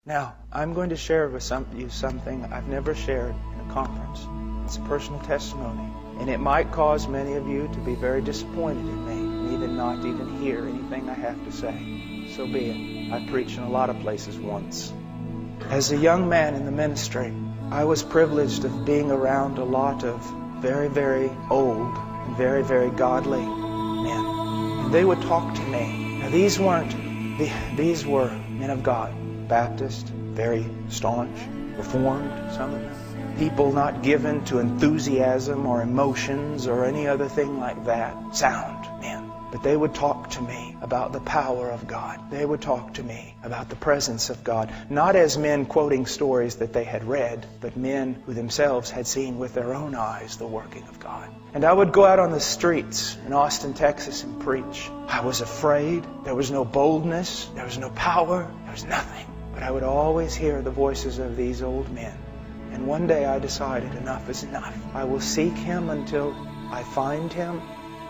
Now, I'm going to share with you something I've never shared in a conference. It's a personal testimony. And it might cause many of you to be very disappointed in me and even not even hear anything I have to say. So be it. I preached in a lot of places once. As a young man in the ministry, I was privileged of being around a lot of very, very old and very, very godly men. And they would talk to me. Now, these were men of God. Baptist, very staunch, Reformed, some of them. People not given to enthusiasm or emotions or any other thing like that. Sound men. But they would talk to me about the power of God. They would talk to me about the presence of God. Not as men quoting stories that they had read, but men who themselves had seen with their own eyes the working of God. And I would go out on the streets in Austin, Texas and preach. I was afraid. There was no boldness. There was no power. There was nothing. But I would always hear the voices of these old men. And one day I decided enough is enough. I will seek Him until I find Him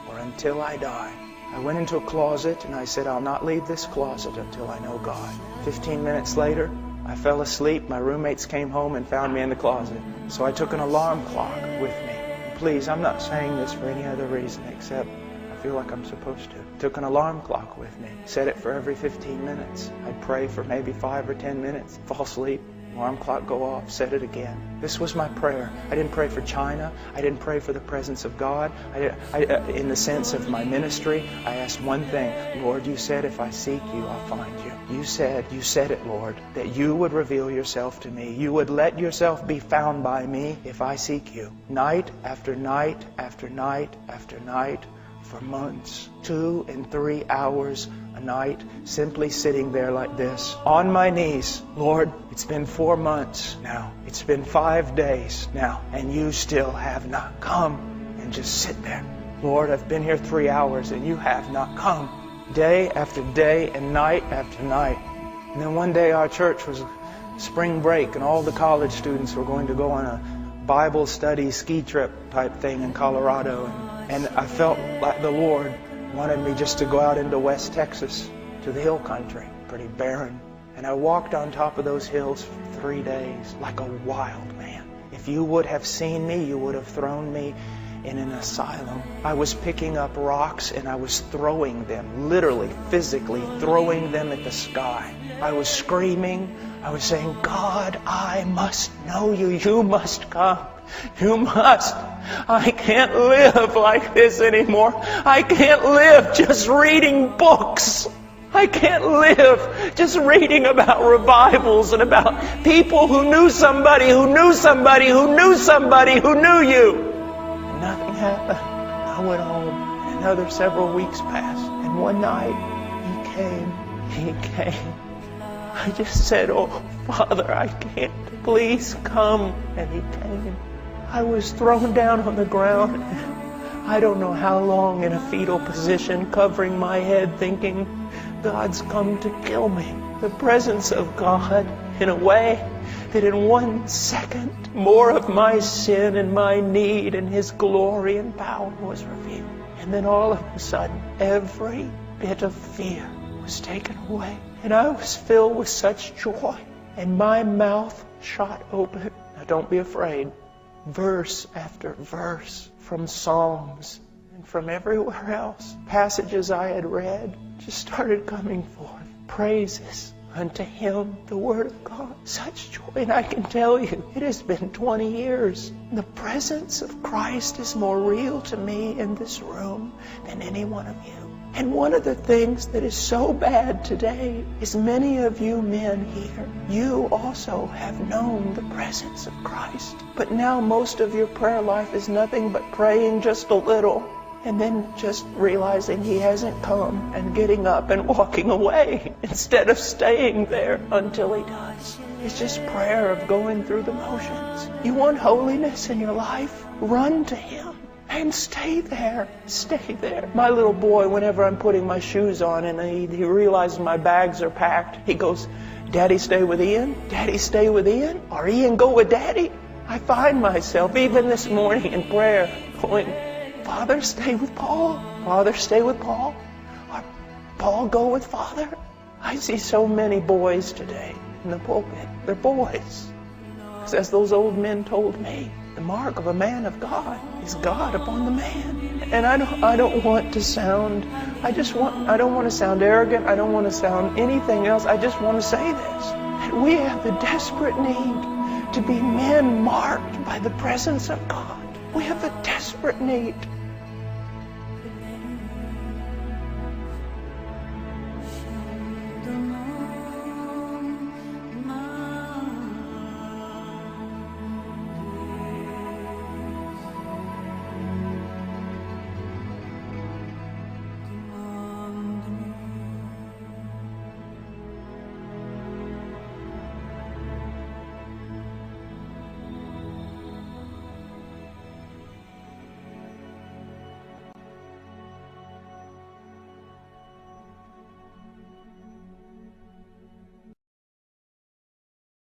or until I die. I went into a closet and I said, I'll not leave this closet until I know God. 15 minutes later, I fell asleep. My roommates came home and found me in the closet. So I took an alarm clock with me. Please, I'm not saying this for any other reason except I feel like I'm supposed to. Took an alarm clock with me. Set it for every 15 minutes. I'd pray for maybe 5 or 10 minutes. Fall asleep. Alarm clock go off. Set it again. This was my prayer. I didn't pray for China. I didn't pray for the presence of God. In the sense of my ministry, I asked one thing. Lord, you said if I seek you, I'll find you. You said it, Lord, that you would reveal yourself to me. You would let yourself be found by me if I seek you. Night after night after night after night for months. 2 and 3 hours a night, simply sitting there like this, on my knees. Lord, it's been 4 months now. It's been 5 days now, and you still have not come. And just sit there. Lord, I've been here 3 hours, and you have not come. Day after day and night after night. And then one day our church was spring break, and all the college students were going to go on a Bible study ski trip type thing in Colorado. And I felt like the Lord wanted me just to go out into West Texas to the hill country, pretty barren. And I walked on top of those hills for 3 days like a wild man. If you would have seen me, you would have thrown me in an asylum. I was picking up rocks and I was throwing them, literally, physically throwing them at the sky. I was screaming. I was saying, God, I must know you. You must come. You must. I can't live like this anymore. I can't live just reading books. I can't live just reading about revivals and about people who knew somebody who knew somebody who knew somebody who knew you. And nothing happened. I went home. And another several weeks passed. And one night, He came. I just said, oh, Father, I can't. Please come. And He came. I was thrown down on the ground. I don't know how long in a fetal position, covering my head, thinking, God's come to kill me. The presence of God, in a way that in 1 second, more of my sin and my need and His glory and power was revealed. And then all of a sudden, every bit of fear was taken away. And I was filled with such joy. And my mouth shot open. Now don't be afraid. Verse after verse from Psalms and from everywhere else. Passages I had read just started coming forth. Praises unto Him, the Word of God. Such joy. And I can tell you, it has been 20 years. The presence of Christ is more real to me in this room than any one of you. And one of the things that is so bad today is many of you men here, you also have known the presence of Christ. But now most of your prayer life is nothing but praying just a little and then just realizing He hasn't come and getting up and walking away instead of staying there until He does. It's just prayer of going through the motions. You want holiness in your life? Run to Him. And stay there. Stay there. My little boy, whenever I'm putting my shoes on and he realizes my bags are packed, he goes, Daddy, stay with Ian? Daddy, stay with Ian? Or Ian, go with Daddy? I find myself, even this morning in prayer, going, Father, stay with Paul. Father, stay with Paul. Or Paul, go with Father. I see so many boys today in the pulpit. They're boys. Because as those old men told me, the mark of a man of God is God upon the man. And I don't want to sound, I don't want to sound arrogant. I don't want to sound anything else. I just want to say this, that we have the desperate need to be men marked by the presence of God. We have the desperate need